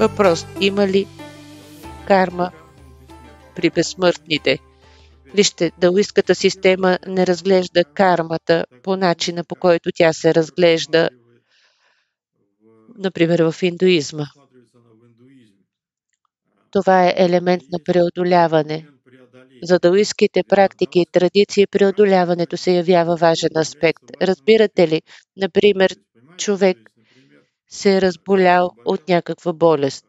Въпрос: има ли карма при безсмъртните? Вижте, даоистката система не разглежда кармата по начина, по който тя се разглежда, например, в индуизма. Това е елемент на преодоляване. За даоистките практики и традиции преодоляването се явява важен аспект. Разбирате ли, например, човек се е разболял от някаква болест.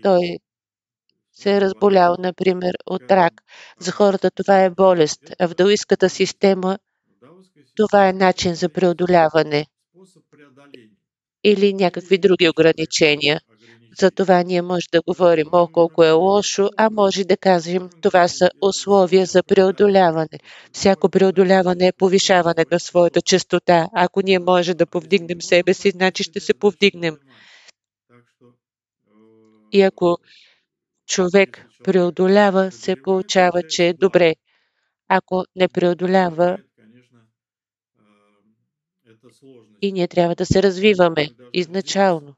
Той се е разболял, например, от рак. За хората това е болест, а в даоистката система това е начин за преодоляване или някакви други ограничения. За това ние може да говорим, колко е лошо, а може да кажем, това са условия за преодоляване. Всяко преодоляване е повишаване на своята честота. Ако ние може да повдигнем себе си, значи ще се повдигнем. И ако човек преодолява, се получава, че е добре. Ако не преодолява, и ние трябва да се развиваме изначално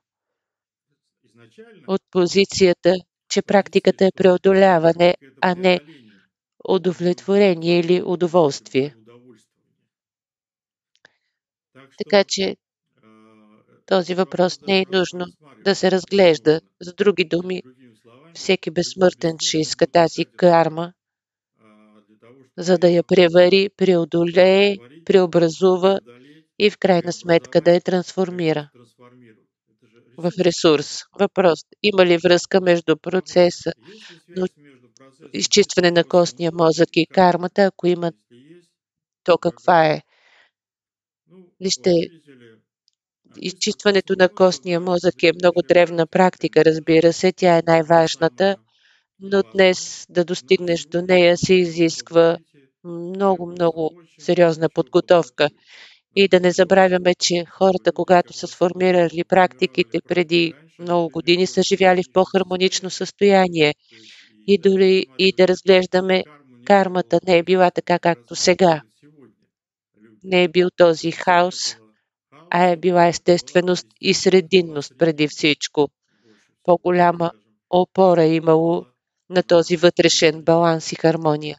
от позицията, че практиката е преодоляване, а не удовлетворение или удоволствие. Така че този въпрос не е нужно да се разглежда. С други думи, всеки безсмъртен ще иска тази карма, за да я превари, преодолее, преобразува и в крайна сметка да я трансформира в ресурс. Въпрос: има ли връзка между процеса на изчистване на костния мозък и кармата? Ако има, то каква е? Вижте, изчистването на костния мозък е много древна практика, разбира се, тя е най-важната, но днес да достигнеш до нея се изисква много сериозна подготовка. И да не забравяме, че хората, когато са сформирали практиките преди много години, са живяли в по-хармонично състояние. И дори и да разглеждаме, кармата не е била така, както сега. Не е бил този хаос, а е била естественост и срединност преди всичко. По-голяма опора е имало на този вътрешен баланс и хармония.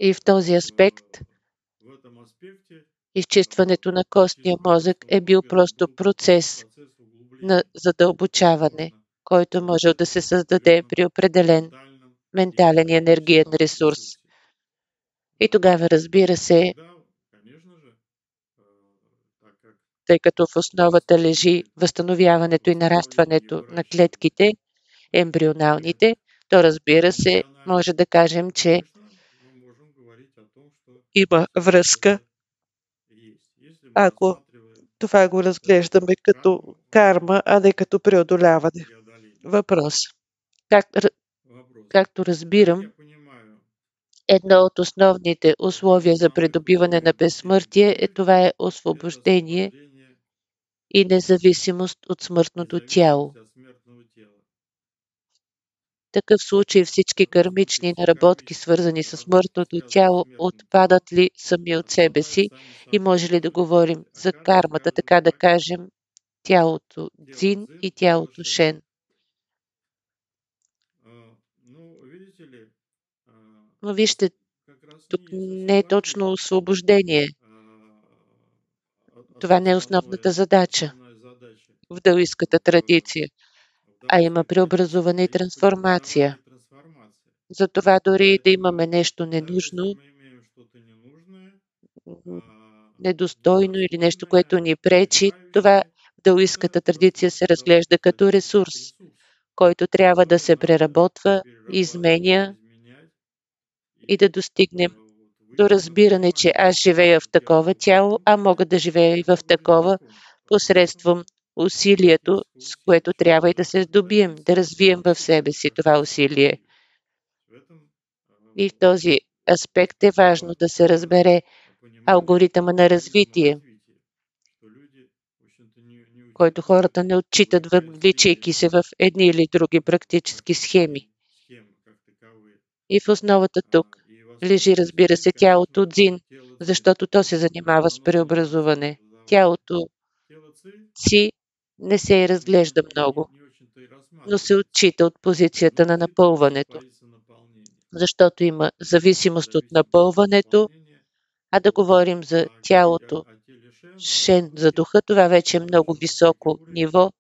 И в този аспект изчистването на костния мозък е бил просто процес на задълбочаване, който може да се създаде при определен ментален и енергиен ресурс. И тогава, разбира се, тъй като в основата лежи възстановяването и нарастването на клетките, ембрионалните, то разбира се, може да кажем, че има връзка, ако това го разглеждаме като карма, а не като преодоляване. Въпрос: както разбирам, едно от основните условия за придобиване на безсмъртие това е освобождение и независимост от смъртното тяло. В такъв случай всички кармични наработки, свързани с смъртното тяло, отпадат ли сами от себе си и може ли да говорим за кармата, така да кажем, тялото Дзин и тялото Шен? Но вижте, тук не е точно освобождение. Това не е основната задача в даоистката традиция, а има преобразуване и трансформация. Затова дори да имаме нещо ненужно, недостойно или нещо, което ни пречи, това в даоистката традиция се разглежда като ресурс, който трябва да се преработва, изменя и да достигнем до разбиране, че аз живея в такова тяло, а мога да живея и в такова посредством усилието, с което трябва и да се здобием, да развием в себе си това усилие. И в този аспект е важно да се разбере алгоритъма на развитие, който хората не отчитат, вличайки се в едни или други практически схеми. И в основата тук лежи, разбира се, тялото Дзин, защото то се занимава с преобразуване. Тялото си не се и разглежда много, не очень-то и но се рассматривается. отчита от позицията на Носит ли напълването, позиция наполнения? защото има зависимост от Зависимость от напълването, наполнения. а да говорим за А говоря тялото, о теле Шена, шен то за здесь духа, това вече е много тоже такой високо уровень, ниво,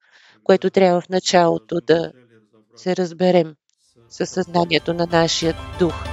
което когда трябва в мы началото должны да вначале се разобраться разберем с със съзнанието состоянием на души. нашия дух.